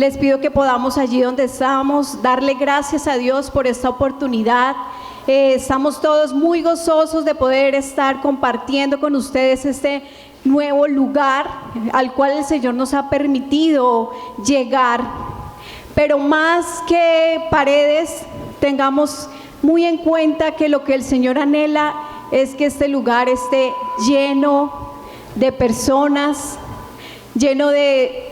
Les pido que podamos allí donde estamos darle gracias a Dios por esta oportunidad. Estamos todos muy gozosos de poder estar compartiendo con ustedes este nuevo lugar al cual el Señor nos ha permitido llegar. Pero más que paredes, tengamos muy en cuenta que lo que el Señor anhela es que este lugar esté lleno de personas, lleno de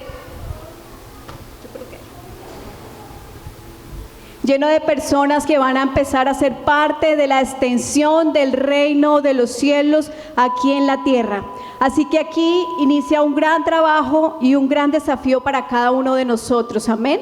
personas que van a empezar a ser parte de la extensión del reino de los cielos aquí en la tierra. Así que aquí inicia un gran trabajo y un gran desafío para cada uno de nosotros. Amén.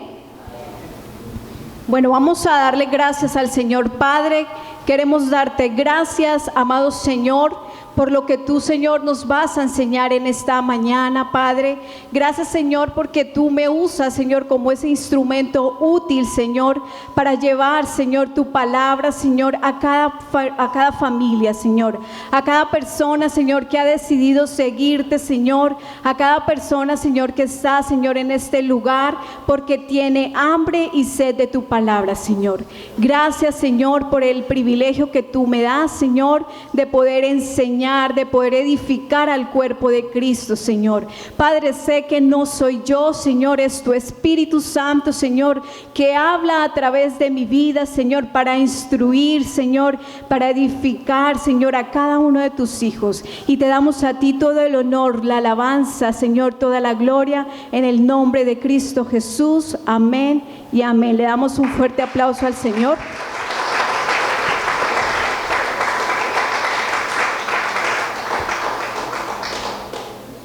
Bueno, vamos a darle gracias al Señor Padre. Queremos darte gracias, amado Señor, por lo que tú, Señor, nos vas a enseñar en esta mañana, Padre. Gracias, Señor, porque tú me usas, Señor, como ese instrumento útil, Señor, para llevar, Señor, tu palabra, Señor, a cada familia, Señor, a cada persona, Señor, que ha decidido seguirte, Señor, a cada persona, Señor, que está, Señor, en este lugar, porque tiene hambre y sed de tu palabra, Señor. Gracias, Señor, por el privilegio que tú me das, Señor, de poder enseñar, de poder edificar al cuerpo de Cristo, Señor. Padre, sé que no soy yo, Señor, es tu Espíritu Santo, Señor, que habla a través de mi vida, Señor, para instruir, Señor, para edificar, Señor, a cada uno de tus hijos. Y te damos a ti todo el honor, la alabanza, Señor, toda la gloria, en el nombre de Cristo Jesús. Amén y amén. Le damos un fuerte aplauso al Señor.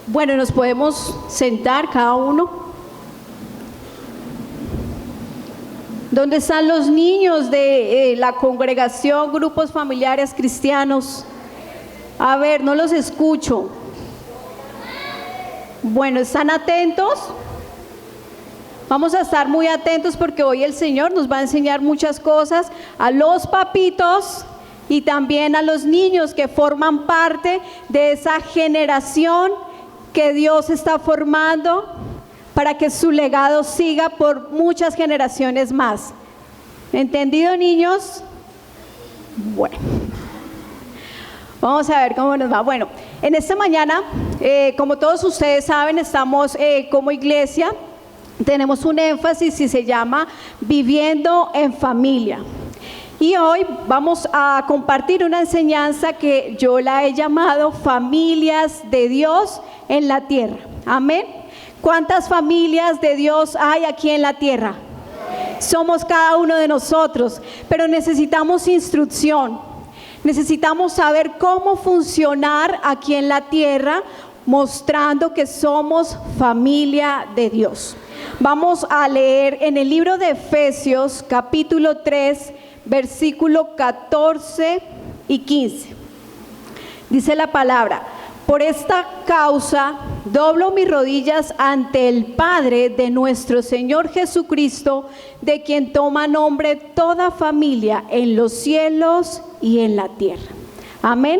Bueno, nos podemos sentar cada uno. ¿Dónde están los niños de la congregación, grupos familiares cristianos? A ver, no los escucho. Bueno, ¿están atentos? Vamos a estar muy atentos porque hoy el Señor nos va a enseñar muchas cosas a los papitos y también a los niños que forman parte de esa generación que Dios está formando para que su legado siga por muchas generaciones más. ¿Entendido, niños? Bueno, vamos a ver cómo nos va. Bueno, en esta mañana, como todos ustedes saben, estamos como iglesia, tenemos un énfasis y se llama Viviendo en Familia. Y hoy vamos a compartir una enseñanza que yo la he llamado Familias de Dios en la tierra. Amén. ¿Cuántas familias de Dios hay aquí en la tierra? Somos cada uno de nosotros, pero necesitamos instrucción. Necesitamos saber cómo funcionar aquí en la tierra, mostrando que somos familia de Dios. Vamos a leer en el libro de Efesios, capítulo 3, versículo 14 y 15. Dice la palabra: por esta causa doblo mis rodillas ante el Padre de nuestro Señor Jesucristo, de quien toma nombre toda familia en los cielos y en la tierra. Amén.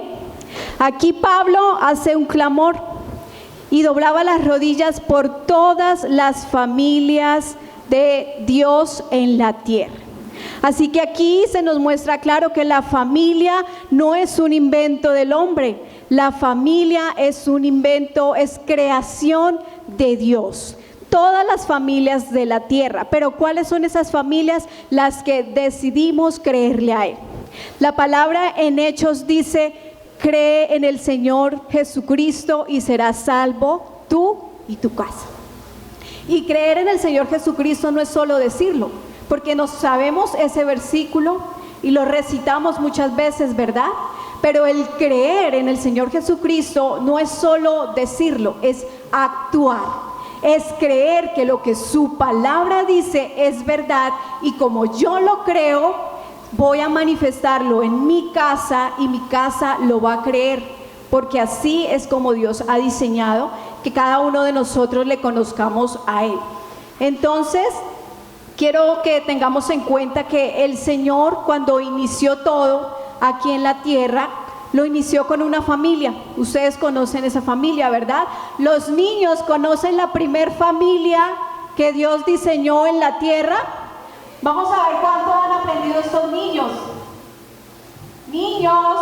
Aquí Pablo hace un clamor y doblaba las rodillas por todas las familias de Dios en la tierra. Así que aquí se nos muestra claro que la familia no es un invento del hombre. La familia es un invento, es creación de Dios. Todas las familias de la tierra. Pero ¿cuáles son esas familias? Las que decidimos creerle a Él. La palabra en Hechos dice: cree en el Señor Jesucristo y serás salvo tú y tu casa. Y creer en el Señor Jesucristo no es solo decirlo, porque nos sabemos ese versículo y lo recitamos muchas veces, ¿verdad? Pero el creer en el Señor Jesucristo no es solo decirlo, es actuar. Es creer que lo que su palabra dice es verdad, y como yo lo creo, voy a manifestarlo en mi casa y mi casa lo va a creer, porque así es como Dios ha diseñado que cada uno de nosotros le conozcamos a Él. Entonces, quiero que tengamos en cuenta que el Señor, cuando inició todo aquí en la tierra, lo inició con una familia. Ustedes conocen esa familia, ¿verdad? Los niños conocen la primer familia que Dios diseñó en la tierra? Vamos a ver cuánto han aprendido estos niños. Niños,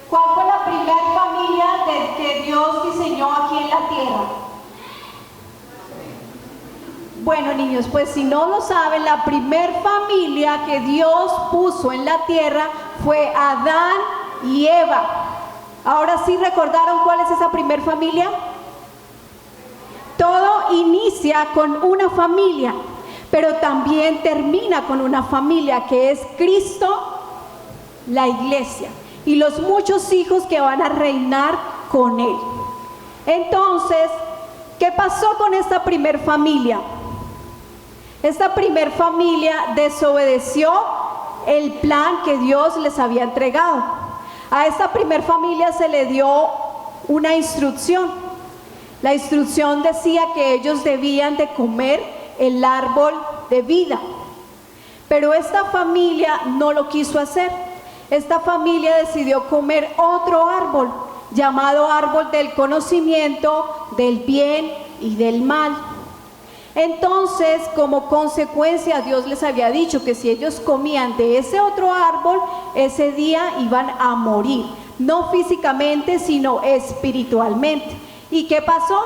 ¿cuál fue la primera familia que Dios diseñó aquí en la tierra? Bueno, niños, pues si no lo saben, la primer familia que Dios puso en la tierra fue Adán y Eva. Ahora sí, ¿recordaron cuál es esa primer familia? Todo inicia con una familia, pero también termina con una familia que es Cristo, la iglesia, y los muchos hijos que van a reinar con Él. Entonces, ¿qué pasó con esta primer familia? Esta primer familia desobedeció el plan que Dios les había entregado. A esta primer familia se le dio una instrucción. La instrucción decía que ellos debían de comer el árbol de vida. Pero esta familia no lo quiso hacer. Esta familia decidió comer otro árbol, llamado árbol del conocimiento del bien y del mal. Entonces, como consecuencia, Dios les había dicho que si ellos comían de ese otro árbol, ese día iban a morir, no físicamente, sino espiritualmente. ¿Y qué pasó?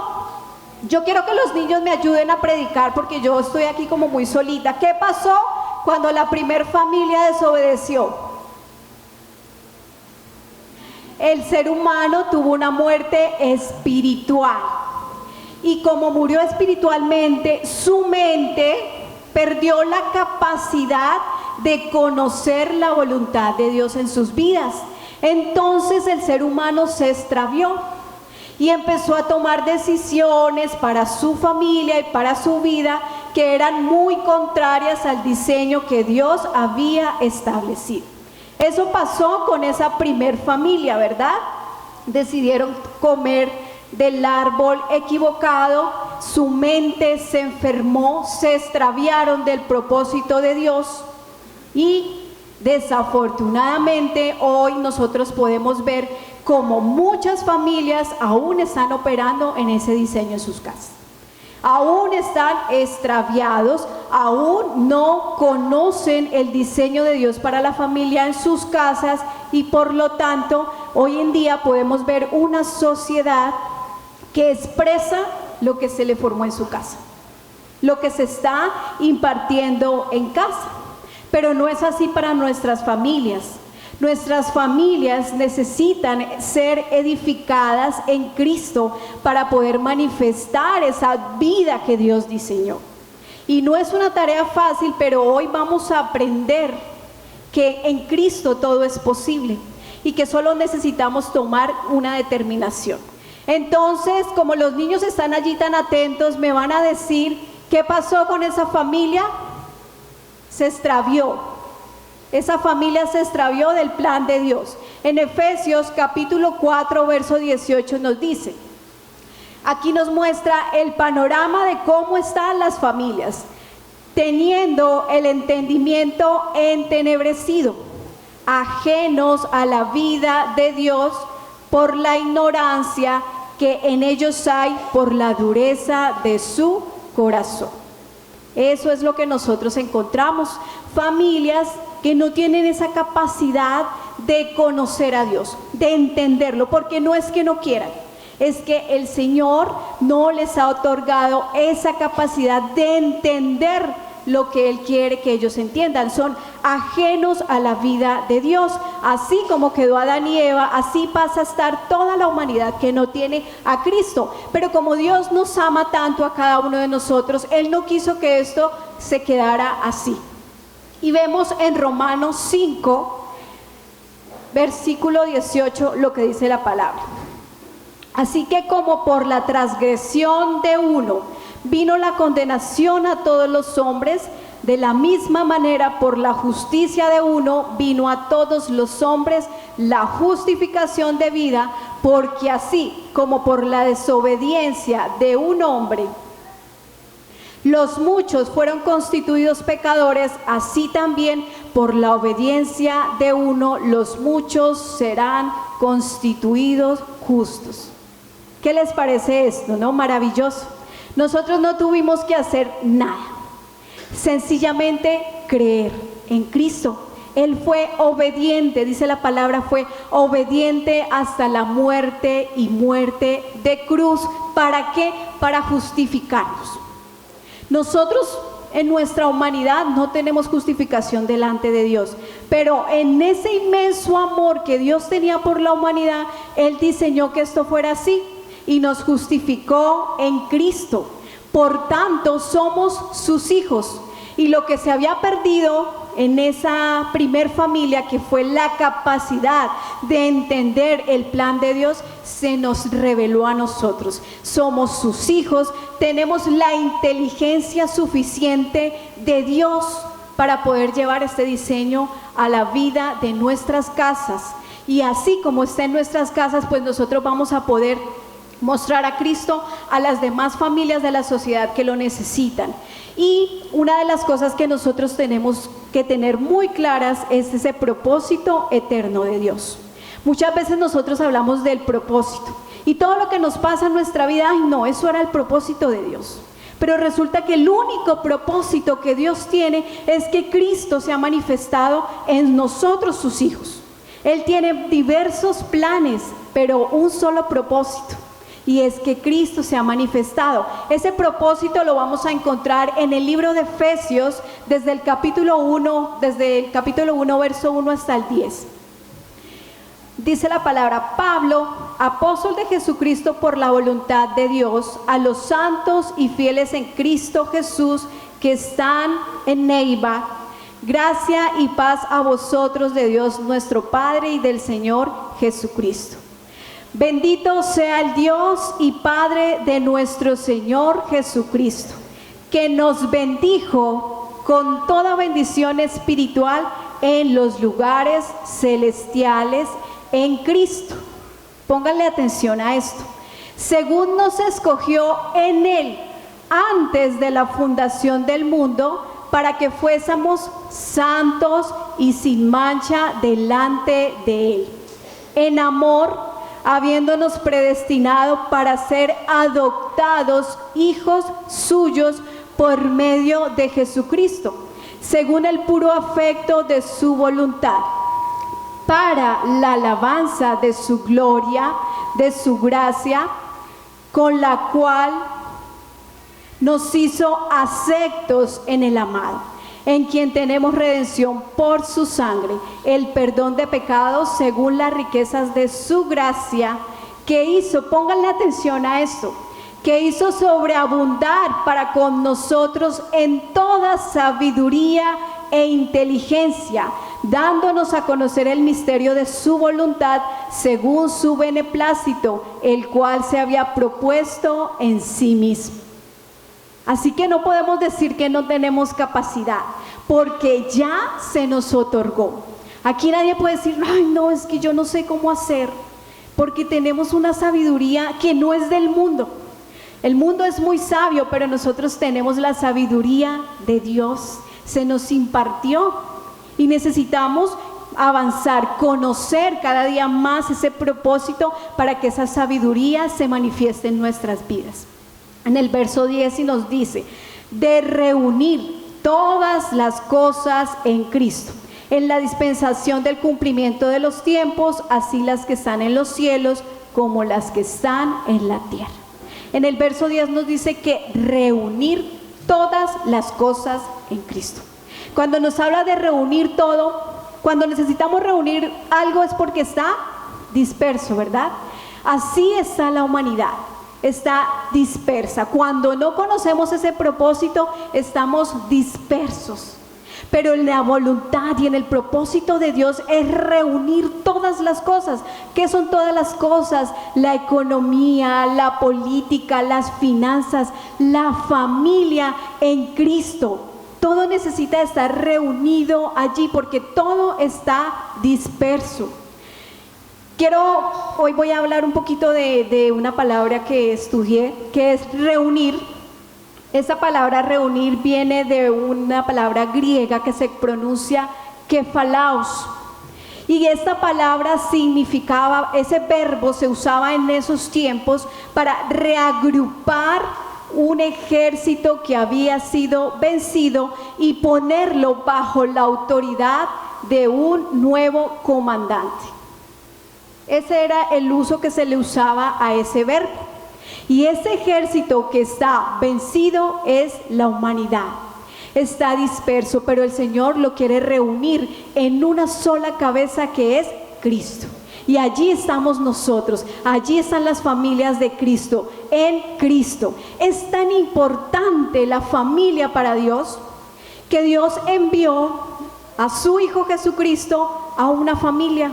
Yo quiero que los niños me ayuden a predicar porque yo estoy aquí como muy solita. ¿Qué pasó cuando la primer familia desobedeció? El ser humano tuvo una muerte espiritual. Y como murió espiritualmente, su mente perdió la capacidad de conocer la voluntad de Dios en sus vidas. Entonces el ser humano se extravió y empezó a tomar decisiones para su familia y para su vida que eran muy contrarias al diseño que Dios había establecido. Eso pasó con esa primer familia, ¿verdad? Decidieron comer del árbol equivocado, su mente se enfermó, se extraviaron del propósito de Dios y desafortunadamente hoy nosotros podemos ver cómo muchas familias aún están operando en ese diseño en sus casas. Aún están extraviados, aún no conocen el diseño de Dios para la familia en sus casas y por lo tanto hoy en día podemos ver una sociedad que expresa lo que se le formó en su casa, lo que se está impartiendo en casa. Pero no es así para nuestras familias. Nuestras familias necesitan ser edificadas en Cristo para poder manifestar esa vida que Dios diseñó. Y no es una tarea fácil, pero hoy vamos a aprender que en Cristo todo es posible y que solo necesitamos tomar una determinación. Entonces, como los niños están allí tan atentos, me van a decir qué pasó con esa familia. Se extravió. Esa familia se extravió del plan de Dios. En Efesios capítulo 4, verso 18 nos dice, aquí nos muestra el panorama de cómo están las familias, teniendo el entendimiento entenebrecido, ajenos a la vida de Dios por la ignorancia que en ellos hay por la dureza de su corazón. Eso es lo que nosotros encontramos, familias que no tienen esa capacidad de conocer a Dios, de entenderlo, porque no es que no quieran, es que el Señor no les ha otorgado esa capacidad de entender lo que Él quiere que ellos entiendan. Son ajenos a la vida de Dios. Así como quedó Adán y Eva, así pasa a estar toda la humanidad que no tiene a Cristo. Pero como Dios nos ama tanto a cada uno de nosotros, Él no quiso que esto se quedara así. Y vemos en Romanos 5, versículo 18, lo que dice la palabra. Así que como por la transgresión de uno vino la condenación a todos los hombres, de la misma manera por la justicia de uno vino a todos los hombres la justificación de vida, porque así como por la desobediencia de un hombre los muchos fueron constituidos pecadores, así también por la obediencia de uno los muchos serán constituidos justos. ¿Qué les parece esto, no? Maravilloso. Nosotros no tuvimos que hacer nada, sencillamente creer en Cristo. Él fue obediente, dice la palabra, fue obediente hasta la muerte y muerte de cruz. ¿Para qué? Para justificarnos. Nosotros en nuestra humanidad no tenemos justificación delante de Dios, pero en ese inmenso amor que Dios tenía por la humanidad, Él diseñó que esto fuera así y nos justificó en Cristo. Por tanto, somos sus hijos. Y lo que se había perdido en esa primer familia, que fue la capacidad de entender el plan de Dios, se nos reveló a nosotros. Somos sus hijos, tenemos la inteligencia suficiente de Dios para poder llevar este diseño a la vida de nuestras casas. Y así como está en nuestras casas, pues nosotros vamos a poder mostrar a Cristo a las demás familias de la sociedad que lo necesitan. Y una de las cosas que nosotros tenemos que tener muy claras es ese propósito eterno de Dios. Muchas veces nosotros hablamos del propósito y todo lo que nos pasa en nuestra vida, ay no, eso era el propósito de Dios. Pero resulta que el único propósito que Dios tiene es que Cristo se ha manifestado en nosotros, sus hijos. Él tiene diversos planes, pero un solo propósito. Y es que Cristo se ha manifestado. Ese propósito lo vamos a encontrar en el libro de Efesios, desde el capítulo 1, verso 1 hasta el 10. Dice la palabra: Pablo, apóstol de Jesucristo por la voluntad de Dios, a los santos y fieles en Cristo Jesús que están en Neiva, gracia y paz a vosotros de Dios nuestro Padre y del Señor Jesucristo. Bendito sea el Dios y Padre de nuestro Señor Jesucristo, que nos bendijo con toda bendición espiritual en los lugares celestiales en Cristo. Pónganle atención a esto. Según nos escogió en Él antes de la fundación del mundo, para que fuésemos santos y sin mancha delante de Él. En amor, habiéndonos predestinado para ser adoptados hijos suyos por medio de Jesucristo, según el puro afecto de su voluntad, para la alabanza de su gloria, de su gracia, con la cual nos hizo aceptos en el amado, en quien tenemos redención por su sangre, el perdón de pecados según las riquezas de su gracia, que hizo, pónganle atención a esto, que hizo sobreabundar para con nosotros en toda sabiduría e inteligencia, dándonos a conocer el misterio de su voluntad según su beneplácito, el cual se había propuesto en sí mismo. Así que no podemos decir que no tenemos capacidad, porque ya se nos otorgó. Aquí nadie puede decir, ay no, es que yo no sé cómo hacer, porque tenemos una sabiduría que no es del mundo. El mundo es muy sabio, pero nosotros tenemos la sabiduría de Dios, se nos impartió y necesitamos avanzar, conocer cada día más ese propósito para que esa sabiduría se manifieste en nuestras vidas. En el verso 10 y nos dice, de reunir todas las cosas en Cristo, en la dispensación del cumplimiento de los tiempos, así las que están en los cielos como las que están en la tierra. En el verso 10 nos dice que reunir todas las cosas en Cristo. Cuando nos habla de reunir todo, cuando necesitamos reunir algo es porque está disperso, ¿verdad? Así está la humanidad. Está dispersa. Cuando no conocemos ese propósito, estamos dispersos. Pero en la voluntad y en el propósito de Dios es reunir todas las cosas. ¿Qué son todas las cosas? La economía, la política, las finanzas, la familia en Cristo. Todo necesita estar reunido allí porque todo está disperso. Hoy voy a hablar un poquito de una palabra que estudié, que es reunir. Esa palabra reunir viene de una palabra griega que se pronuncia kefalaos. Y esta palabra significaba, ese verbo se usaba en esos tiempos para reagrupar un ejército que había sido vencido y ponerlo bajo la autoridad de un nuevo comandante. Ese era el uso que se le usaba a ese verbo. Y ese ejército que está vencido es la humanidad. Está disperso, pero el Señor lo quiere reunir en una sola cabeza que es Cristo. Y allí estamos nosotros, allí están las familias de Cristo, en Cristo. Es tan importante la familia para Dios que Dios envió a su Hijo Jesucristo a una familia.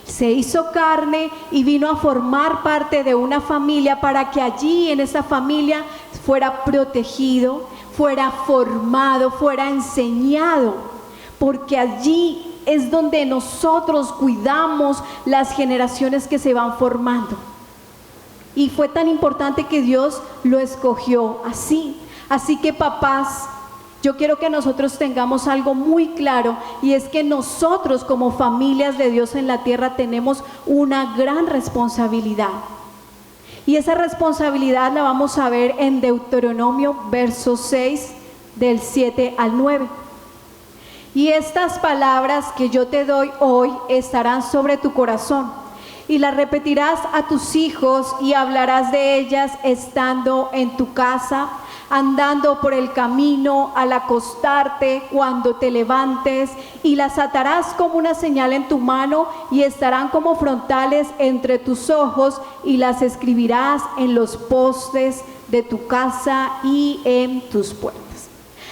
Se hizo carne y vino a formar parte de una familia para que allí en esa familia fuera protegido, fuera formado, fuera enseñado, porque allí es donde nosotros cuidamos las generaciones que se van formando. Y fue tan importante que Dios lo escogió así. Así que papás, yo quiero que nosotros tengamos algo muy claro, y es que nosotros como familias de Dios en la tierra tenemos una gran responsabilidad. Y esa responsabilidad la vamos a ver en Deuteronomio, verso 6, del 7 al 9. Y estas palabras que yo te doy hoy estarán sobre tu corazón, y las repetirás a tus hijos y hablarás de ellas estando en tu casa, andando por el camino, al acostarte, cuando te levantes, y las atarás como una señal en tu mano y estarán como frontales entre tus ojos, y las escribirás en los postes de tu casa y en tus puertas.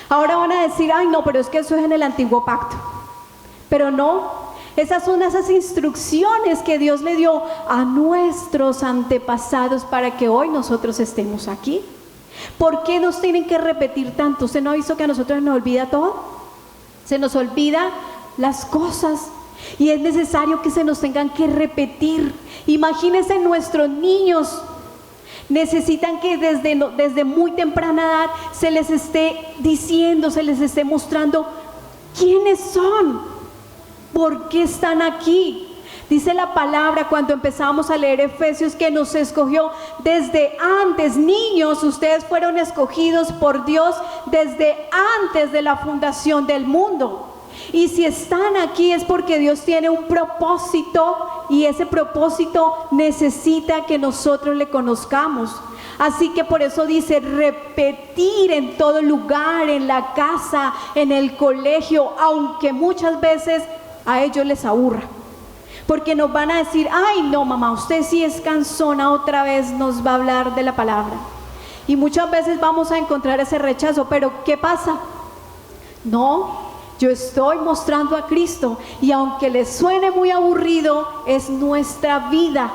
Ahora van a decir, ay no, pero es que eso es en el antiguo pacto. Pero no, esas son esas instrucciones que Dios le dio a nuestros antepasados para que hoy nosotros estemos aquí. ¿Por qué nos tienen que repetir tanto? ¿Usted no ha visto que a nosotros nos olvida todo? Se nos olvida las cosas y es necesario que se nos tengan que repetir. Imagínense, nuestros niños necesitan que desde muy temprana edad se les esté diciendo, se les esté mostrando quiénes son, por qué están aquí. Dice la palabra cuando empezamos a leer Efesios que nos escogió desde antes. Niños, ustedes fueron escogidos por Dios desde antes de la fundación del mundo. Y si están aquí es porque Dios tiene un propósito, y ese propósito necesita que nosotros le conozcamos. Así que por eso dice repetir en todo lugar, en la casa, en el colegio, aunque muchas veces a ellos les aburra. Porque nos van a decir, ay no mamá, usted sí es cansona, otra vez nos va a hablar de la palabra. Y muchas veces vamos a encontrar ese rechazo, pero ¿qué pasa? No, yo estoy mostrando a Cristo, y aunque les suene muy aburrido, es nuestra vida.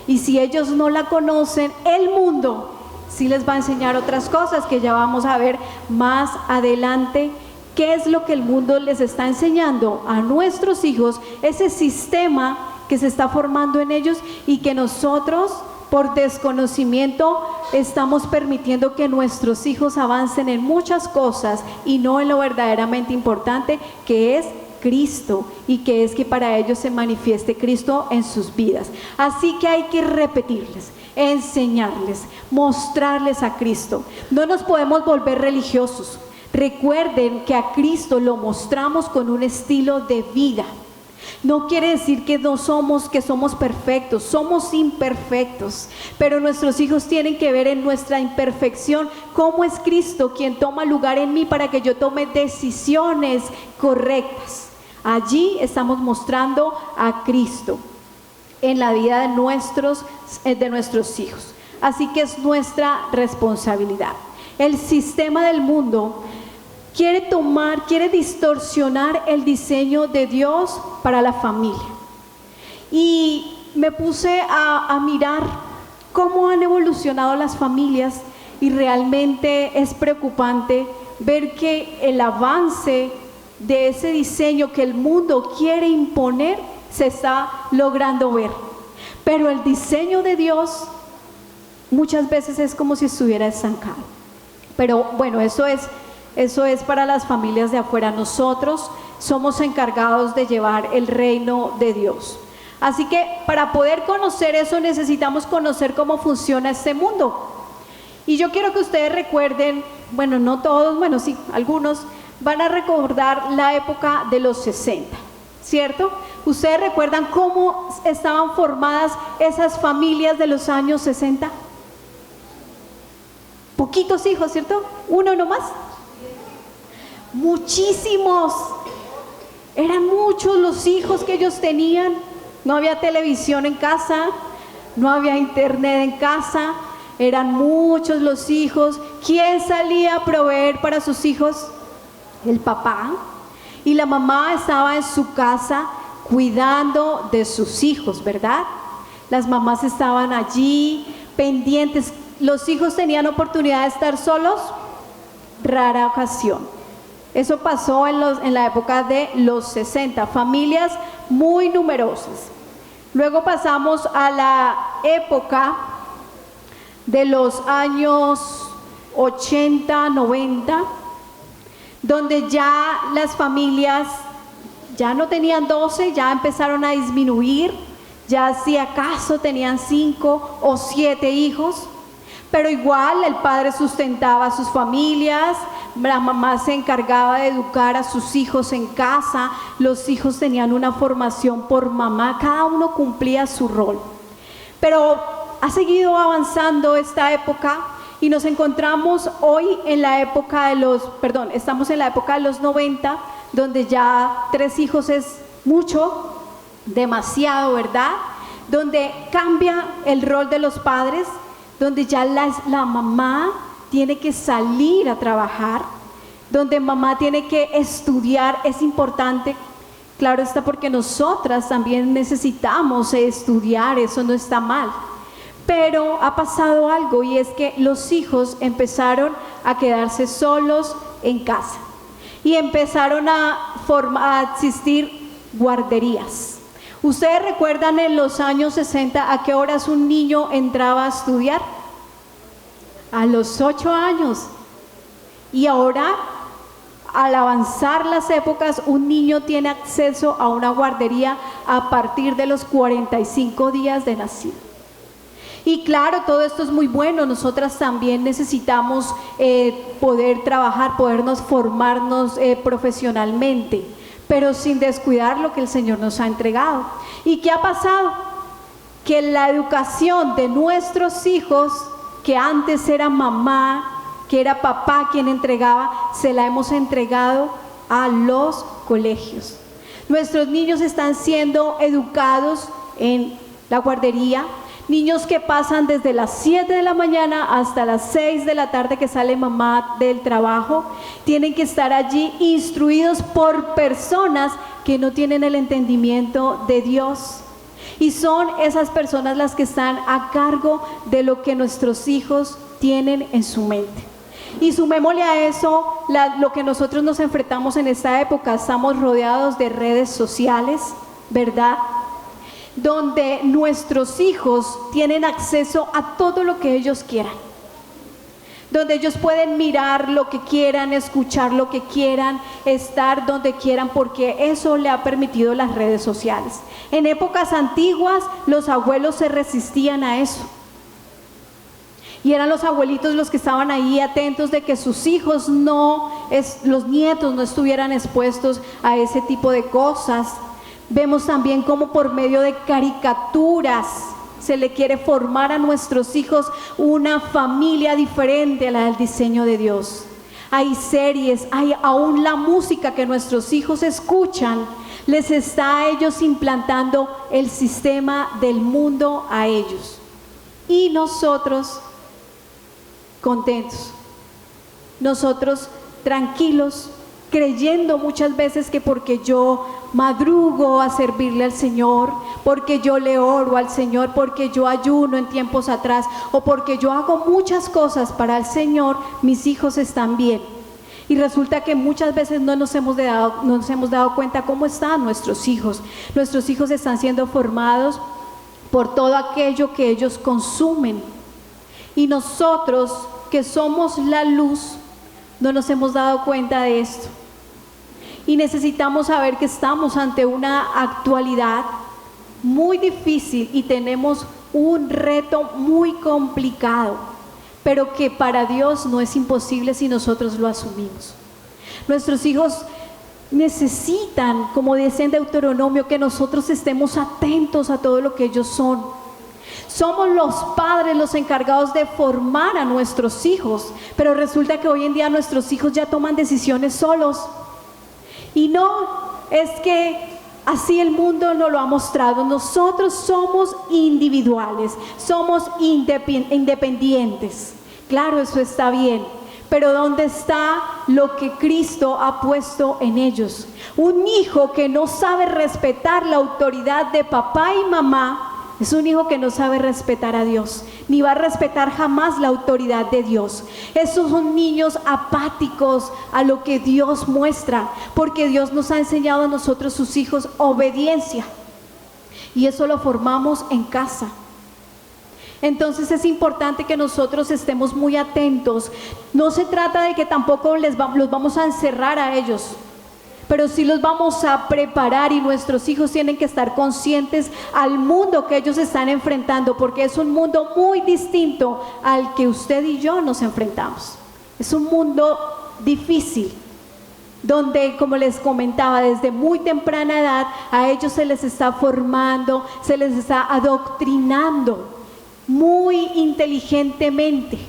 Y si ellos no la conocen, el mundo sí les va a enseñar otras cosas que ya vamos a ver más adelante. ¿Qué es lo que el mundo les está enseñando a nuestros hijos? Ese sistema que se está formando en ellos y que nosotros, por desconocimiento, estamos permitiendo que nuestros hijos avancen en muchas cosas y no en lo verdaderamente importante, que es Cristo, y que es que para ellos se manifieste Cristo en sus vidas. Así que hay que repetirles, enseñarles, mostrarles a Cristo. No nos podemos volver religiosos. Recuerden que a Cristo lo mostramos con un estilo de vida. No quiere decir que somos perfectos, somos imperfectos, pero nuestros hijos tienen que ver en nuestra imperfección cómo es Cristo quien toma lugar en mí para que yo tome decisiones correctas. Allí estamos mostrando a Cristo en la vida de nuestros hijos. Así que es nuestra responsabilidad. El sistema del mundo quiere distorsionar el diseño de Dios para la familia. Y me puse a mirar cómo han evolucionado las familias, y realmente es preocupante ver que el avance de ese diseño que el mundo quiere imponer se está logrando ver. Pero el diseño de Dios muchas veces es como si estuviera estancado. Pero bueno, eso es para las familias de afuera. Nosotros somos encargados de llevar el reino de Dios. Así que para poder conocer eso necesitamos conocer cómo funciona este mundo. Y yo quiero que ustedes recuerden, bueno, no todos, bueno, sí, algunos van a recordar la época de los 60, ¿cierto? ¿Ustedes recuerdan cómo estaban formadas esas familias de los años 60? Poquitos hijos, ¿cierto? ¿Uno nomás? Muchísimos. Eran muchos los hijos que ellos tenían. No había televisión en casa, no había internet en casa. Eran muchos los hijos. ¿Quién salía a proveer para sus hijos? El papá. Y la mamá estaba en su casa cuidando de sus hijos, ¿verdad? Las mamás estaban allí pendientes. ¿Los hijos tenían oportunidad de estar solos? Rara ocasión. Eso pasó en la época de los 60, familias muy numerosas. Luego pasamos a la época de los años 80, 90, donde ya las familias ya no tenían 12, ya empezaron a disminuir, ya si acaso tenían 5 o 7 hijos, pero igual el padre sustentaba a sus familias, la mamá se encargaba de educar a sus hijos en casa, los hijos tenían una formación por mamá, cada uno cumplía su rol. Pero ha seguido avanzando esta época y nos encontramos hoy en la época de estamos en la época de los 90, donde ya 3 hijos es mucho, demasiado, ¿verdad? Donde cambia el rol de los padres, donde ya la mamá tiene que salir a trabajar, donde mamá tiene que estudiar. Es importante, claro está, porque nosotras también necesitamos estudiar, eso no está mal. Pero ha pasado algo, y es que los hijos empezaron a quedarse solos en casa y empezaron a existir guarderías. ¿Ustedes recuerdan en los años 60 a qué horas un niño entraba a estudiar? A los 8 años. Y ahora, al avanzar las épocas, un niño tiene acceso a una guardería a partir de los 45 días de nacido. Y claro, todo esto es muy bueno. Nosotras también necesitamos poder trabajar, podernos formarnos profesionalmente, pero sin descuidar lo que el Señor nos ha entregado. ¿Y qué ha pasado? Que la educación de nuestros hijos, que antes era mamá, que era papá quien entregaba, se la hemos entregado a los colegios. Nuestros niños están siendo educados en la guardería, niños que pasan desde las 7 de la mañana hasta las 6 de la tarde que sale mamá del trabajo, tienen que estar allí instruidos por personas que no tienen el entendimiento de Dios. Y son esas personas las que están a cargo de lo que nuestros hijos tienen en su mente. Y sumémosle a eso lo que nosotros nos enfrentamos en esta época. Estamos rodeados de redes sociales, ¿verdad? Donde nuestros hijos tienen acceso a todo lo que ellos quieran, donde ellos pueden mirar lo que quieran, escuchar lo que quieran, estar donde quieran, porque eso le ha permitido las redes sociales. En épocas antiguas los abuelos se resistían a eso, y eran los abuelitos los que estaban ahí atentos de que sus hijos los nietos no estuvieran expuestos a ese tipo de cosas. Vemos también cómo por medio de caricaturas se le quiere formar a nuestros hijos una familia diferente a la del diseño de Dios. Hay series, hay aún la música que nuestros hijos escuchan, les está a ellos implantando el sistema del mundo a ellos. Y nosotros contentos, nosotros tranquilos, creyendo muchas veces que porque yo madrugo a servirle al Señor, porque yo le oro al Señor, porque yo ayuno en tiempos atrás, o porque yo hago muchas cosas para el Señor, mis hijos están bien. Y resulta que muchas veces no nos hemos dado cuenta cómo están nuestros hijos. Nuestros hijos están siendo formados por todo aquello que ellos consumen. Y nosotros, que somos la luz, no nos hemos dado cuenta de esto. Y necesitamos saber que estamos ante una actualidad muy difícil y tenemos un reto muy complicado. pero que para Dios no es imposible si nosotros lo asumimos. Nuestros hijos necesitan, como dice en Deuteronomio, que nosotros estemos atentos a todo lo que ellos son. Somos los padres los encargados de formar a nuestros hijos, pero resulta que hoy en día nuestros hijos ya toman decisiones solos. Y no, es que así el mundo nos lo ha mostrado. Nosotros somos individuales, somos independientes. Claro, eso está bien, pero ¿dónde está lo que Cristo ha puesto en ellos? Un hijo que no sabe respetar la autoridad de papá y mamá es un hijo que no sabe respetar a Dios, ni va a respetar jamás la autoridad de Dios. Esos son niños apáticos a lo que Dios muestra, porque Dios nos ha enseñado a nosotros, sus hijos, obediencia. Y eso lo formamos en casa. Entonces es importante que nosotros estemos muy atentos. No se trata de que tampoco los vamos a encerrar a ellos, pero sí los vamos a preparar, y nuestros hijos tienen que estar conscientes al mundo que ellos están enfrentando, porque es un mundo muy distinto al que usted y yo nos enfrentamos. Es un mundo difícil, donde, como les comentaba, desde muy temprana edad a ellos se les está formando, se les está adoctrinando muy inteligentemente,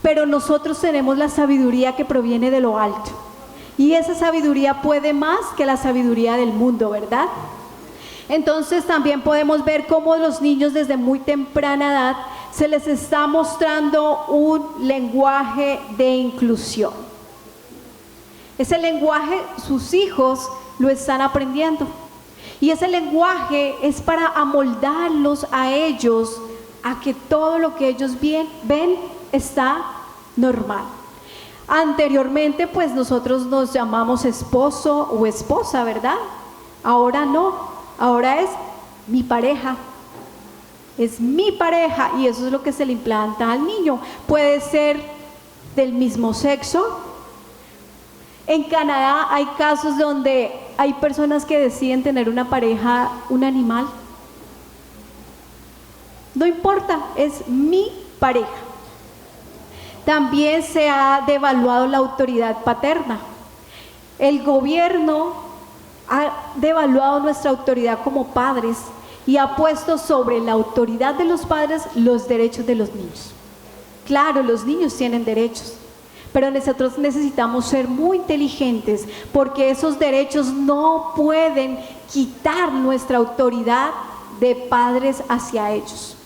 pero nosotros tenemos la sabiduría que proviene de lo alto. Y esa sabiduría puede más que la sabiduría del mundo, ¿verdad? Entonces también podemos ver cómo los niños desde muy temprana edad se les está mostrando un lenguaje de inclusión. Ese lenguaje sus hijos lo están aprendiendo. Y ese lenguaje es para amoldarlos a ellos, a que todo lo que ellos ven está normal. Anteriormente, pues nosotros nos llamamos esposo o esposa, ¿verdad? Ahora no, ahora es mi pareja. Es mi pareja, y eso es lo que se le implanta al niño. Puede ser del mismo sexo. En Canadá hay casos donde hay personas que deciden tener una pareja, un animal. No importa, es mi pareja. También se ha devaluado la autoridad paterna. El gobierno ha devaluado nuestra autoridad como padres y ha puesto sobre la autoridad de los padres los derechos de los niños. Claro, los niños tienen derechos, pero nosotros necesitamos ser muy inteligentes, porque esos derechos no pueden quitar nuestra autoridad de padres hacia ellos.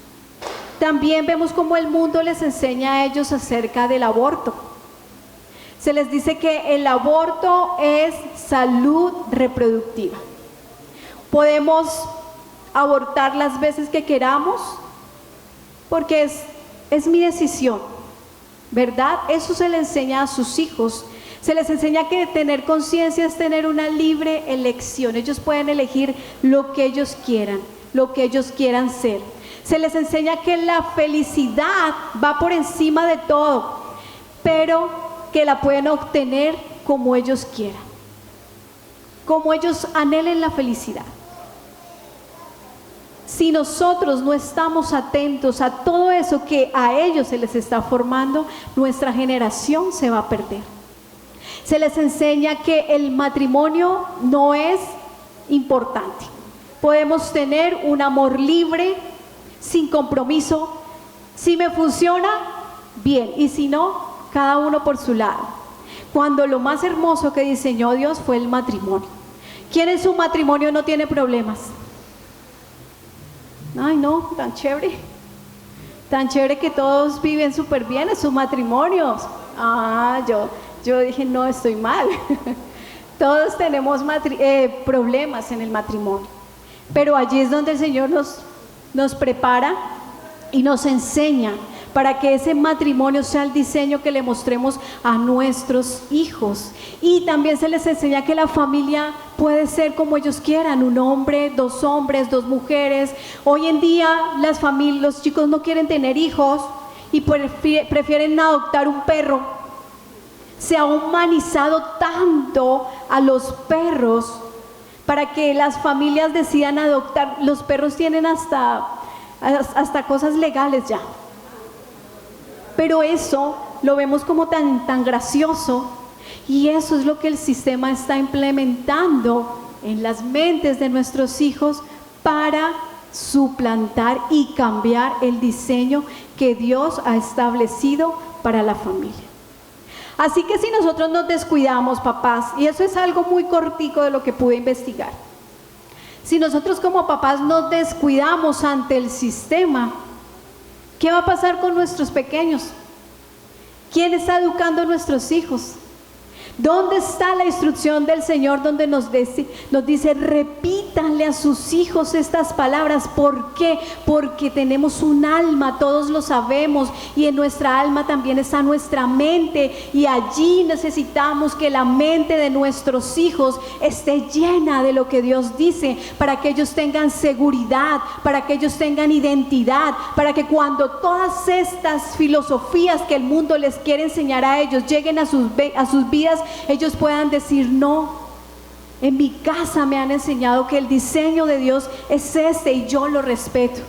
También vemos cómo el mundo les enseña a ellos acerca del aborto. Se les dice que el aborto es salud reproductiva. Podemos abortar las veces que queramos, porque es mi decisión, ¿verdad? Eso se le enseña a sus hijos. Se les enseña que tener conciencia es tener una libre elección. Ellos pueden elegir lo que ellos quieran, lo que ellos quieran ser. Se les enseña que la felicidad va por encima de todo, pero que la pueden obtener como ellos quieran, como ellos anhelen la felicidad. Si nosotros no estamos atentos a todo eso que a ellos se les está formando, nuestra generación se va a perder. Se les enseña que el matrimonio no es importante. Podemos tener un amor libre, sin compromiso. Si me funciona, bien, y si no, cada uno por su lado. Cuando lo más hermoso que diseñó Dios fue el matrimonio. ¿Quién en su matrimonio no tiene problemas? Ay, no, tan chévere que todos viven súper bien en sus matrimonios. Yo dije, no, estoy mal. Todos tenemos problemas en el matrimonio, pero allí es donde el Señor nos prepara y nos enseña para que ese matrimonio sea el diseño que le mostremos a nuestros hijos. Y también se les enseña que la familia puede ser como ellos quieran, un hombre, dos mujeres. Hoy en día los chicos no quieren tener hijos y prefieren adoptar un perro. Se ha humanizado tanto a los perros para que las familias decidan adoptar. Los perros tienen hasta cosas legales ya. Pero eso lo vemos como tan gracioso, y eso es lo que el sistema está implementando en las mentes de nuestros hijos para suplantar y cambiar el diseño que Dios ha establecido para la familia. Así que si nosotros nos descuidamos, papás, y eso es algo muy cortico de lo que pude investigar, si nosotros como papás nos descuidamos ante el sistema, ¿qué va a pasar con nuestros pequeños? ¿Quién está educando a nuestros hijos? ¿Dónde está la instrucción del Señor donde nos dice repítanle a sus hijos estas palabras? ¿Por qué? Porque tenemos un alma, todos lo sabemos, y en nuestra alma también está nuestra mente, y allí necesitamos que la mente de nuestros hijos esté llena de lo que Dios dice, para que ellos tengan seguridad, para que ellos tengan identidad, para que cuando todas estas filosofías que el mundo les quiere enseñar a ellos lleguen a sus vidas, ellos puedan decir: no, en mi casa me han enseñado que el diseño de Dios es este y yo lo respeto.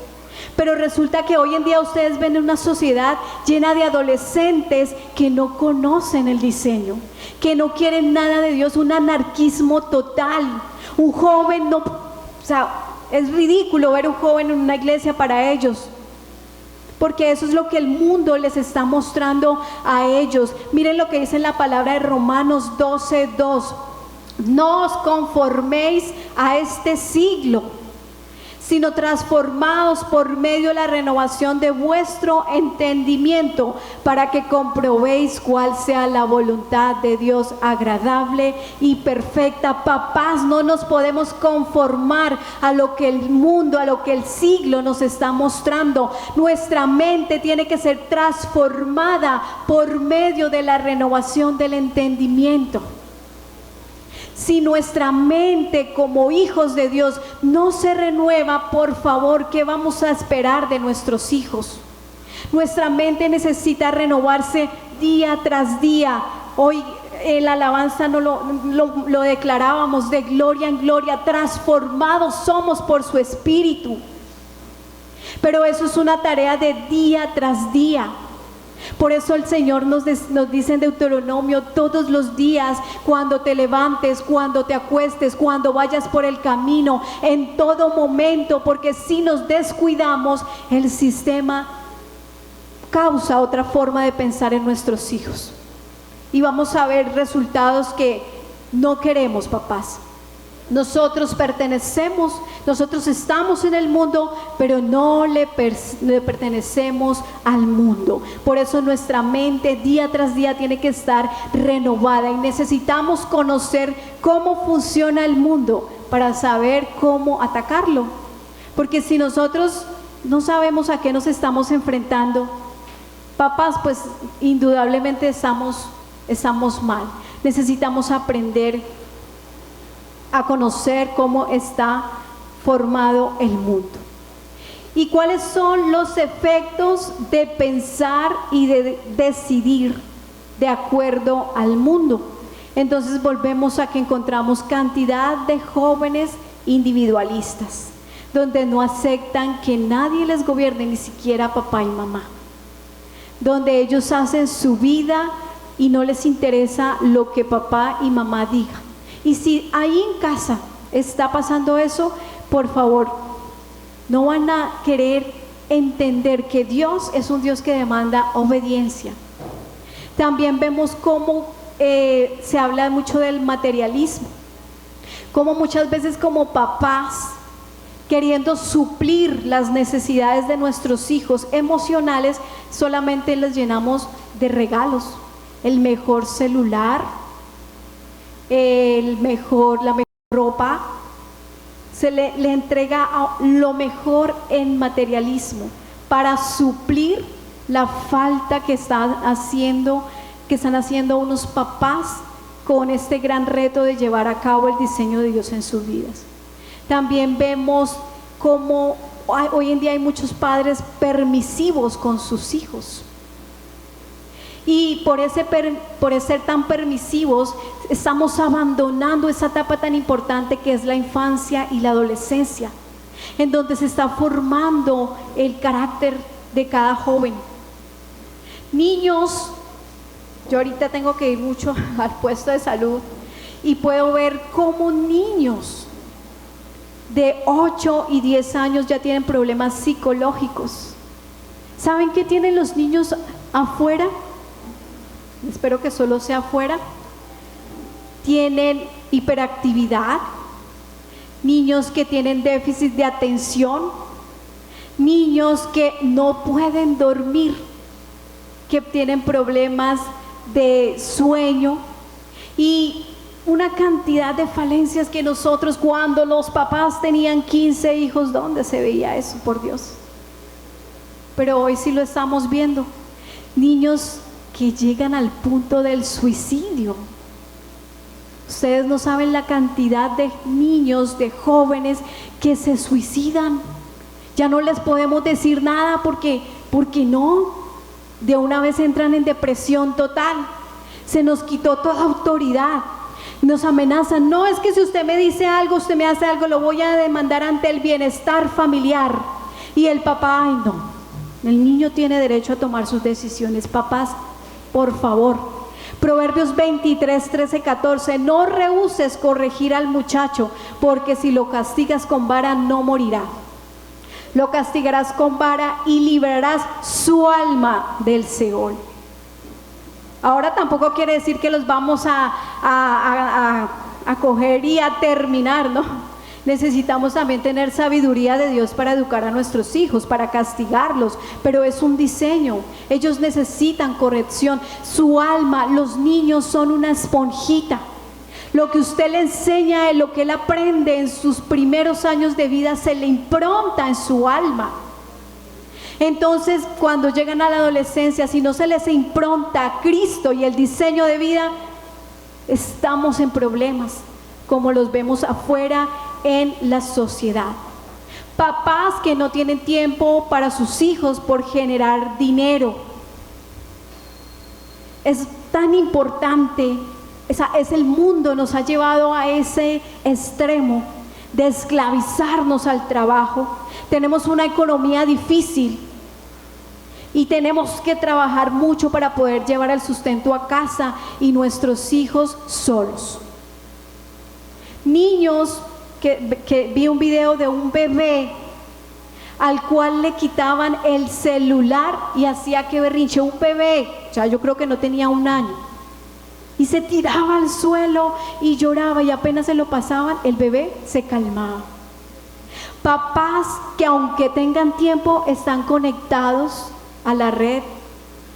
Pero resulta que hoy en día ustedes ven una sociedad llena de adolescentes que no conocen el diseño, que no quieren nada de Dios, un anarquismo total. Un joven no, es ridículo ver un joven en una iglesia para ellos, porque eso es lo que el mundo les está mostrando a ellos. Miren lo que dice en la palabra de Romanos 12:2: no os conforméis a este siglo, sino transformados por medio de la renovación de vuestro entendimiento, para que comprobéis cuál sea la voluntad de Dios agradable y perfecta. Papás, no nos podemos conformar a lo que el mundo, a lo que el siglo nos está mostrando. Nuestra mente tiene que ser transformada por medio de la renovación del entendimiento. Si nuestra mente como hijos de Dios no se renueva, por favor, ¿qué vamos a esperar de nuestros hijos? Nuestra mente necesita renovarse día tras día. Hoy en la alabanza no lo declarábamos, de gloria en gloria, transformados somos por su Espíritu. Pero eso es una tarea de día tras día. Por eso el Señor nos dice en Deuteronomio: todos los días, cuando te levantes, cuando te acuestes, cuando vayas por el camino, en todo momento, porque si nos descuidamos, el sistema causa otra forma de pensar en nuestros hijos, y vamos a ver resultados que no queremos, papás. Nosotros pertenecemos, nosotros estamos en el mundo, pero no le pertenecemos al mundo. Por eso nuestra mente día tras día tiene que estar renovada, y necesitamos conocer cómo funciona el mundo para saber cómo atacarlo. Porque si nosotros no sabemos a qué nos estamos enfrentando, papás, pues indudablemente estamos mal. Necesitamos aprender a conocer cómo está formado el mundo y cuáles son los efectos de pensar y de decidir de acuerdo al mundo. Entonces volvemos a que encontramos cantidad de jóvenes individualistas, donde no aceptan que nadie les gobierne, ni siquiera papá y mamá, donde ellos hacen su vida y no les interesa lo que papá y mamá digan. Y si ahí en casa está pasando eso, por favor, no van a querer entender que Dios es un Dios que demanda obediencia. También vemos cómo se habla mucho del materialismo, como muchas veces como papás, queriendo suplir las necesidades de nuestros hijos emocionales, solamente les llenamos de regalos, el mejor celular, la mejor ropa. Se le entrega lo mejor en materialismo para suplir la falta que están haciendo unos papás con este gran reto de llevar a cabo el diseño de Dios en sus vidas. También vemos cómo hoy en día hay muchos padres permisivos con sus hijos. Y por ser tan permisivos, estamos abandonando esa etapa tan importante que es la infancia y la adolescencia, en donde se está formando el carácter de cada joven. Niños, yo ahorita tengo que ir mucho al puesto de salud y puedo ver cómo niños de 8 y 10 años ya tienen problemas psicológicos. ¿Saben qué tienen los niños afuera? Espero que solo sea afuera. Tienen hiperactividad, niños que tienen déficit de atención, niños que no pueden dormir, que tienen problemas de sueño y una cantidad de falencias que nosotros, cuando los papás tenían 15 hijos, ¿dónde se veía eso, por Dios? Pero hoy sí lo estamos viendo. Niños que llegan al punto del suicidio. Ustedes no saben la cantidad de niños, de jóvenes que se suicidan. Ya no les podemos decir nada porque no, de una vez entran en depresión total. Se nos quitó toda autoridad. Nos amenazan, no, es que si usted me dice algo, usted me hace algo, lo voy a demandar ante el bienestar familiar. Y el papá, ay no, el niño tiene derecho a tomar sus decisiones. Papás, por favor. Proverbios 23, 13, 14, no rehúses corregir al muchacho, porque si lo castigas con vara no morirá. Lo castigarás con vara y librarás su alma del Seol. Ahora tampoco quiere decir que los vamos a coger y a terminar, ¿no? Necesitamos también tener sabiduría de Dios para educar a nuestros hijos, para castigarlos, pero es un diseño. Ellos necesitan corrección. Su alma, los niños son una esponjita. Lo que usted le enseña, lo que él aprende en sus primeros años de vida, se le impronta en su alma. Entonces, cuando llegan a la adolescencia, si no se les impronta a Cristo y el diseño de vida, estamos en problemas, como los vemos afuera en la sociedad. Papás que no tienen tiempo para sus hijos por generar dinero. Es tan importante, es el mundo, nos ha llevado a ese extremo de esclavizarnos al trabajo. Tenemos una economía difícil y tenemos que trabajar mucho para poder llevar el sustento a casa y nuestros hijos solos. Niños que vi un video de un bebé al cual le quitaban el celular y hacía que berrinche. Un bebé, ya yo creo que no tenía 1 año, y se tiraba al suelo y lloraba, y apenas se lo pasaban, el bebé se calmaba. Papás que aunque tengan tiempo están conectados a la red,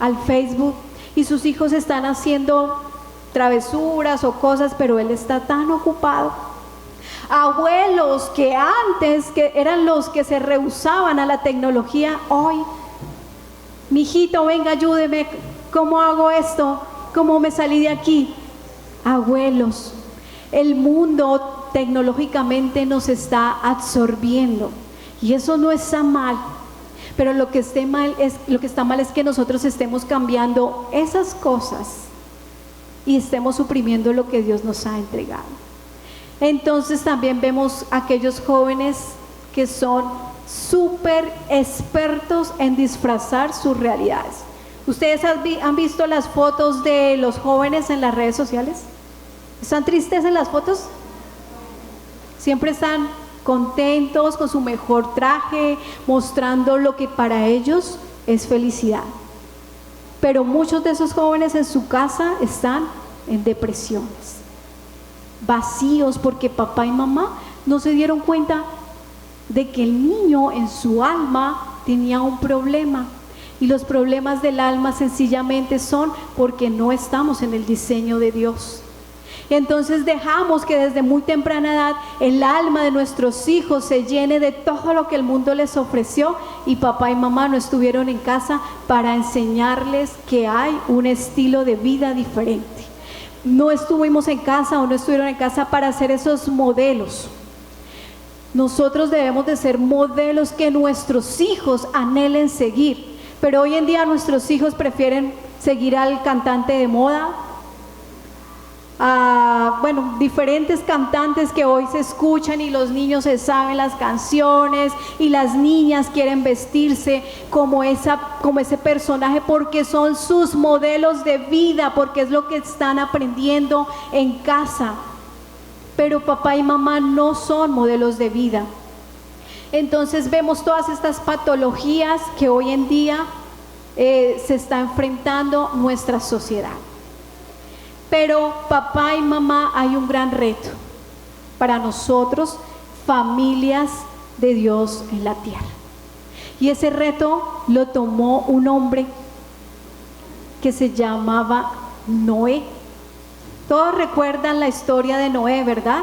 al Facebook, y sus hijos están haciendo travesuras o cosas, pero él está tan ocupado. Abuelos que antes que eran los que se rehusaban a la tecnología, hoy, mijito, venga, ayúdeme, ¿cómo hago esto? ¿Cómo me salí de aquí? Abuelos, el mundo tecnológicamente nos está absorbiendo y eso no está mal, pero lo que está mal es que nosotros estemos cambiando esas cosas y estemos suprimiendo lo que Dios nos ha entregado. Entonces también vemos aquellos jóvenes que son súper expertos en disfrazar sus realidades. ¿Ustedes han visto las fotos de los jóvenes en las redes sociales? ¿Están tristes en las fotos? Siempre están contentos con su mejor traje, mostrando lo que para ellos es felicidad. Pero muchos de esos jóvenes en su casa están en depresiones, vacíos, porque papá y mamá no se dieron cuenta de que el niño en su alma tenía un problema, y los problemas del alma sencillamente son porque no estamos en el diseño de Dios. Entonces dejamos que desde muy temprana edad el alma de nuestros hijos se llene de todo lo que el mundo les ofreció, y papá y mamá no estuvieron en casa para enseñarles que hay un estilo de vida diferente. No estuvimos en casa o no estuvieron en casa para ser esos modelos. Nosotros debemos de ser modelos que nuestros hijos anhelen seguir, pero hoy en día nuestros hijos prefieren seguir al cantante de moda, bueno, diferentes cantantes que hoy se escuchan y los niños se saben las canciones y las niñas quieren vestirse como ese personaje porque son sus modelos de vida, porque es lo que están aprendiendo en casa. Pero papá y mamá no son modelos de vida. Entonces vemos todas estas patologías que hoy en día se está enfrentando nuestra sociedad. Pero papá y mamá, hay un gran reto para nosotros, familias de Dios en la tierra. Y ese reto lo tomó un hombre que se llamaba Noé. Todos recuerdan la historia de Noé, ¿verdad?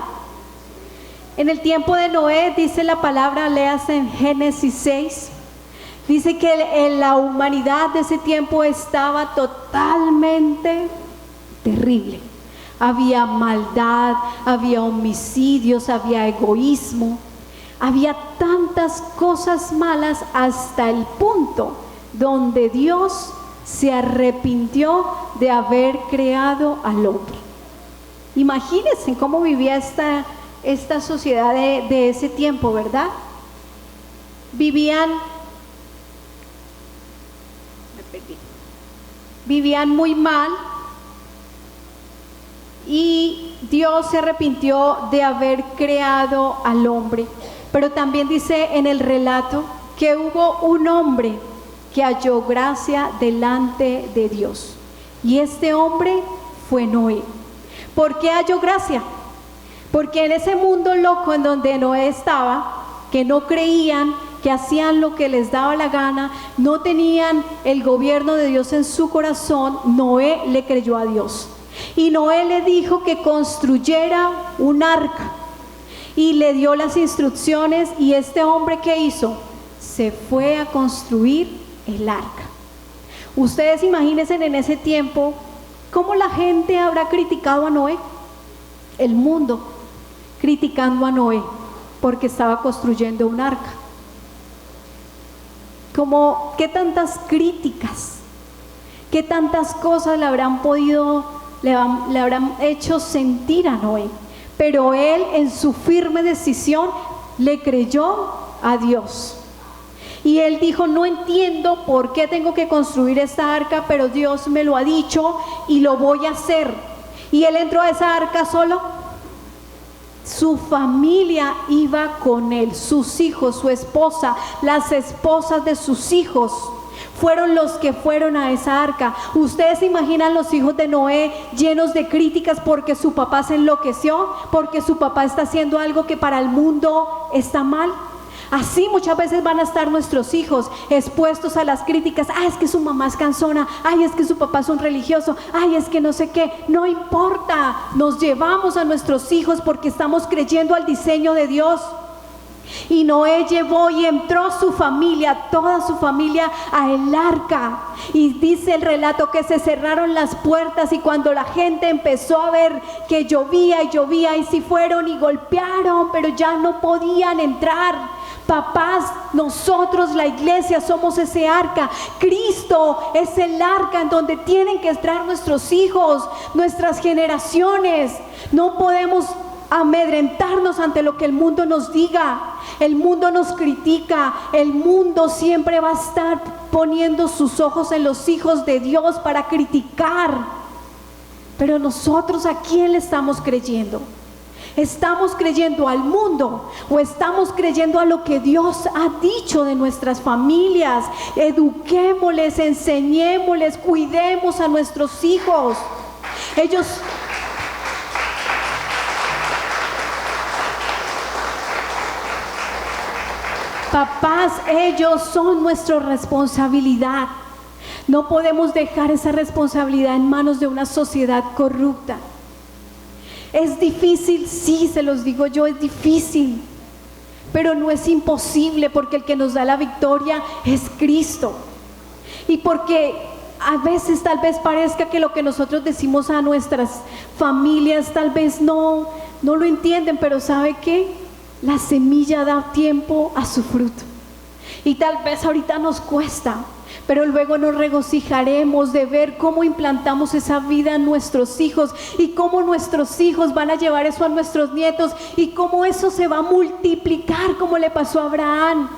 En el tiempo de Noé, dice la palabra, léase en Génesis 6, dice que la humanidad de ese tiempo estaba totalmente terrible. Había maldad, había homicidios, había egoísmo, había tantas cosas malas hasta el punto donde Dios se arrepintió de haber creado al hombre. Imagínense cómo vivía esta sociedad de ese tiempo, ¿verdad? Vivían muy mal. Y Dios se arrepintió de haber creado al hombre. Pero también dice en el relato que hubo un hombre que halló gracia delante de Dios. Y este hombre fue Noé. ¿Por qué halló gracia? Porque en ese mundo loco en donde Noé estaba, que no creían, que hacían lo que les daba la gana, no tenían el gobierno de Dios en su corazón, Noé le creyó a Dios. Y Noé le dijo que construyera un arca y le dio las instrucciones, y este hombre, ¿qué hizo? Se fue a construir el arca. Ustedes imagínense en ese tiempo cómo la gente habrá criticado a Noé, el mundo criticando a Noé porque estaba construyendo un arca. Como qué tantas críticas, qué tantas cosas le habrán hecho sentir a Noé, pero él en su firme decisión le creyó a Dios. Y él dijo: no entiendo por qué tengo que construir esta arca, pero Dios me lo ha dicho y lo voy a hacer. Y él entró a esa arca solo. Su familia iba con él, sus hijos, su esposa, las esposas de sus hijos fueron los que fueron a esa arca. Ustedes se imaginan los hijos de Noé llenos de críticas porque su papá se enloqueció, porque su papá está haciendo algo que para el mundo está mal. Así muchas veces van a estar nuestros hijos expuestos a las críticas. Es que su mamá es cansona, es que su papá es un religioso, es que no sé qué. No importa, nos llevamos a nuestros hijos porque estamos creyendo al diseño de Dios. Y Noé llevó y entró su familia, toda su familia, a el arca. Y dice el relato que se cerraron las puertas, y cuando la gente empezó a ver que llovía y llovía, y sí fueron y golpearon, pero ya no podían entrar. Papás, nosotros, la iglesia, somos ese arca. Cristo es el arca en donde tienen que entrar nuestros hijos, nuestras generaciones. No podemos amedrentarnos ante lo que el mundo nos diga. El mundo nos critica, el mundo siempre va a estar poniendo sus ojos en los hijos de Dios para criticar. Pero nosotros, ¿a quién le estamos creyendo? ¿Estamos creyendo al mundo o estamos creyendo a lo que Dios ha dicho de nuestras familias? Eduquémosles, enseñémosles, cuidemos a nuestros hijos. Papás, ellos son nuestra responsabilidad. No podemos dejar esa responsabilidad en manos de una sociedad corrupta. Es difícil, sí, se los digo yo, es difícil, pero no es imposible, porque el que nos da la victoria es Cristo. Y porque a veces tal vez parezca que lo que nosotros decimos a nuestras familias tal vez no lo entienden, pero ¿sabe qué? La semilla da tiempo a su fruto. Y tal vez ahorita nos cuesta, pero luego nos regocijaremos de ver cómo implantamos esa vida en nuestros hijos y cómo nuestros hijos van a llevar eso a nuestros nietos y cómo eso se va a multiplicar como le pasó a Abraham.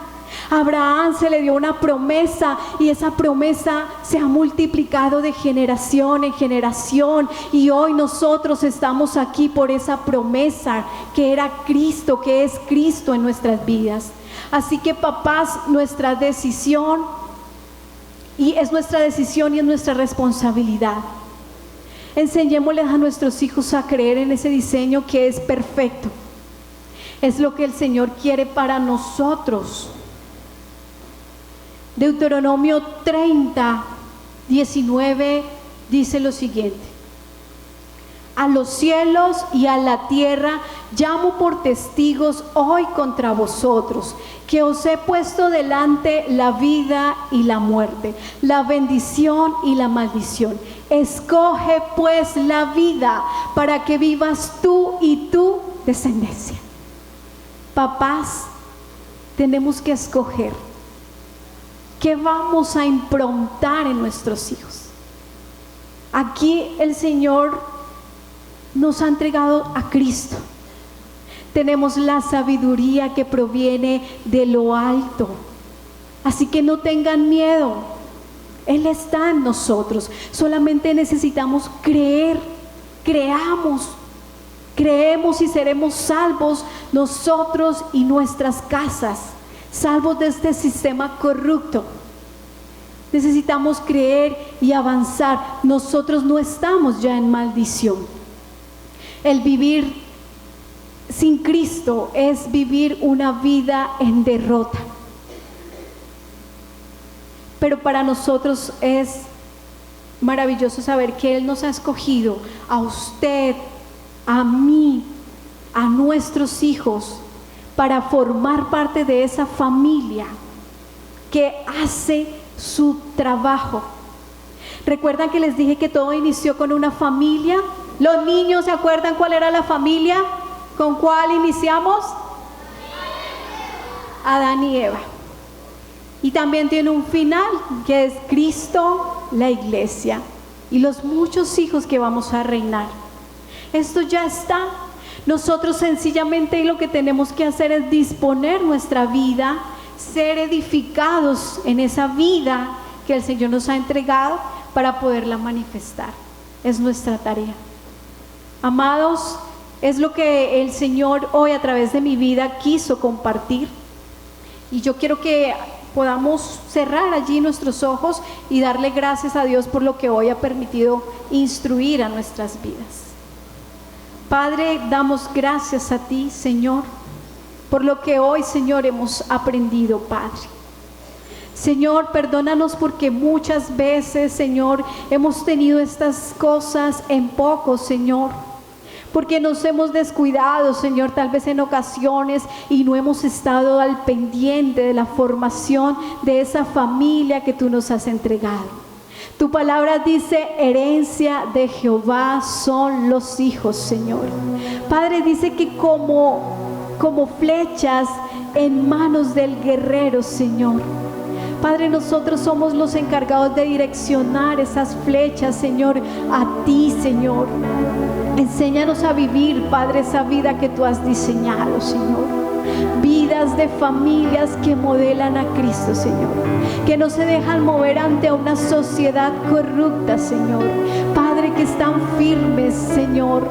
A Abraham se le dio una promesa y esa promesa se ha multiplicado de generación en generación y hoy nosotros estamos aquí por esa promesa que era Cristo, que es Cristo en nuestras vidas. Así que papás, nuestra decisión y es nuestra decisión y es nuestra responsabilidad. Enseñémosles a nuestros hijos a creer en ese diseño que es perfecto. Es lo que el Señor quiere para nosotros. Deuteronomio 30, 19 dice lo siguiente: a los cielos y a la tierra llamo por testigos hoy contra vosotros, que os he puesto delante la vida y la muerte, la bendición y la maldición. Escoge pues la vida para que vivas tú y tu descendencia. Papás, tenemos que escoger qué vamos a improntar en nuestros hijos. Aquí el Señor nos ha entregado a Cristo. Tenemos la sabiduría que proviene de lo alto. Así que no tengan miedo. Él está en nosotros. Solamente necesitamos creer. Creemos y seremos salvos nosotros y nuestras casas. Salvos de este sistema corrupto. Necesitamos creer y avanzar. Nosotros no estamos ya en maldición. El vivir sin Cristo es vivir una vida en derrota. Pero para nosotros es maravilloso saber que Él nos ha escogido, a usted, a mí, a nuestros hijos, para formar parte de esa familia que hace su trabajo. ¿Recuerdan que les dije que todo inició con una familia? Los niños, ¿se acuerdan cuál era la familia? ¿Con cuál iniciamos? Adán y Eva. Y también tiene un final, que es Cristo, la iglesia y los muchos hijos que vamos a reinar. Esto ya está. Nosotros sencillamente lo que tenemos que hacer es disponer nuestra vida, ser edificados en esa vida que el Señor nos ha entregado para poderla manifestar. Es nuestra tarea. Amados, es lo que el Señor hoy a través de mi vida quiso compartir. Y yo quiero que podamos cerrar allí nuestros ojos y darle gracias a Dios por lo que hoy ha permitido instruir a nuestras vidas. Padre, damos gracias a ti, Señor, por lo que hoy, Señor, hemos aprendido, Padre. Señor, perdónanos porque muchas veces, Señor, hemos tenido estas cosas en poco, Señor. Porque nos hemos descuidado, Señor, tal vez en ocasiones y no hemos estado al pendiente de la formación de esa familia que tú nos has entregado. Tu palabra dice, herencia de Jehová son los hijos, Señor. Padre, dice que como flechas en manos del guerrero, Señor. Padre, nosotros somos los encargados de direccionar esas flechas, Señor, a ti, Señor. Enséñanos a vivir, Padre, esa vida que tú has diseñado, Señor. Vidas de familias que modelan a Cristo, Señor. Que no se dejan mover ante una sociedad corrupta, Señor. Padre, que están firmes, Señor,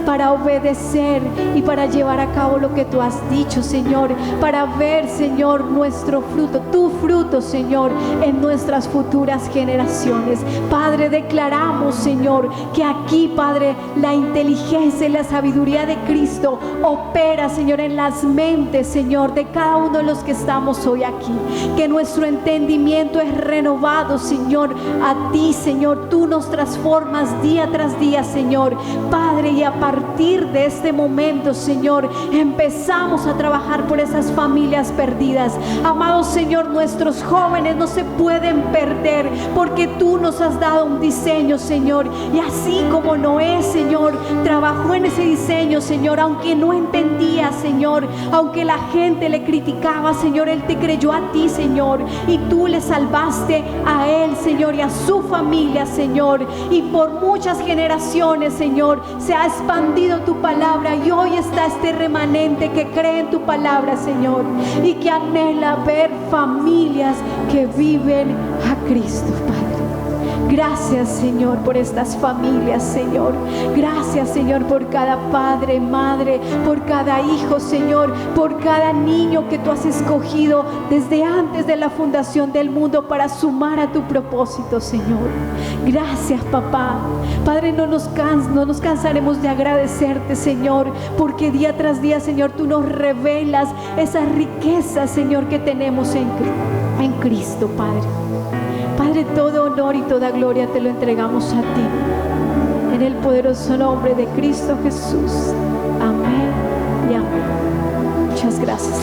para obedecer y para llevar a cabo lo que tú has dicho, Señor, para ver, Señor, nuestro fruto, tu fruto, Señor, en nuestras futuras generaciones. Padre, declaramos, Señor, que aquí, Padre, la inteligencia y la sabiduría de Cristo opera, Señor, en las mentes, Señor, de cada uno de los que estamos hoy aquí. Que nuestro entendimiento es renovado, Señor, a ti, Señor. Tú nos transformas día tras día, Señor, Padre, y a partir partir de este momento, Señor, empezamos a trabajar por esas familias perdidas. Amado Señor, nuestros jóvenes no se pueden perder porque tú nos has dado un diseño, Señor. Y así como Noé, Señor, trabajó en ese diseño, Señor, aunque no entendía, Señor, aunque la gente le criticaba, Señor, él te creyó a ti, Señor, y tú le salvaste a él, Señor, y a su familia, Señor. Y por muchas generaciones, Señor, se ha expandido tu palabra, y hoy está este remanente que cree en tu palabra, Señor, y que anhela ver familias que viven a Cristo, Padre. Gracias, Señor, por estas familias, Señor. Gracias, Señor, por cada padre, madre, por cada hijo, Señor, por cada niño que tú has escogido desde antes de la fundación del mundo para sumar a tu propósito, Señor. Gracias, papá. Padre, no nos cansaremos de agradecerte, Señor, porque día tras día, Señor, tú nos revelas esas riquezas, Señor, que tenemos en Cristo, Padre. Padre, todo honor y toda gloria te lo entregamos a ti, en el poderoso nombre de Cristo Jesús. Amén y amén. Muchas gracias.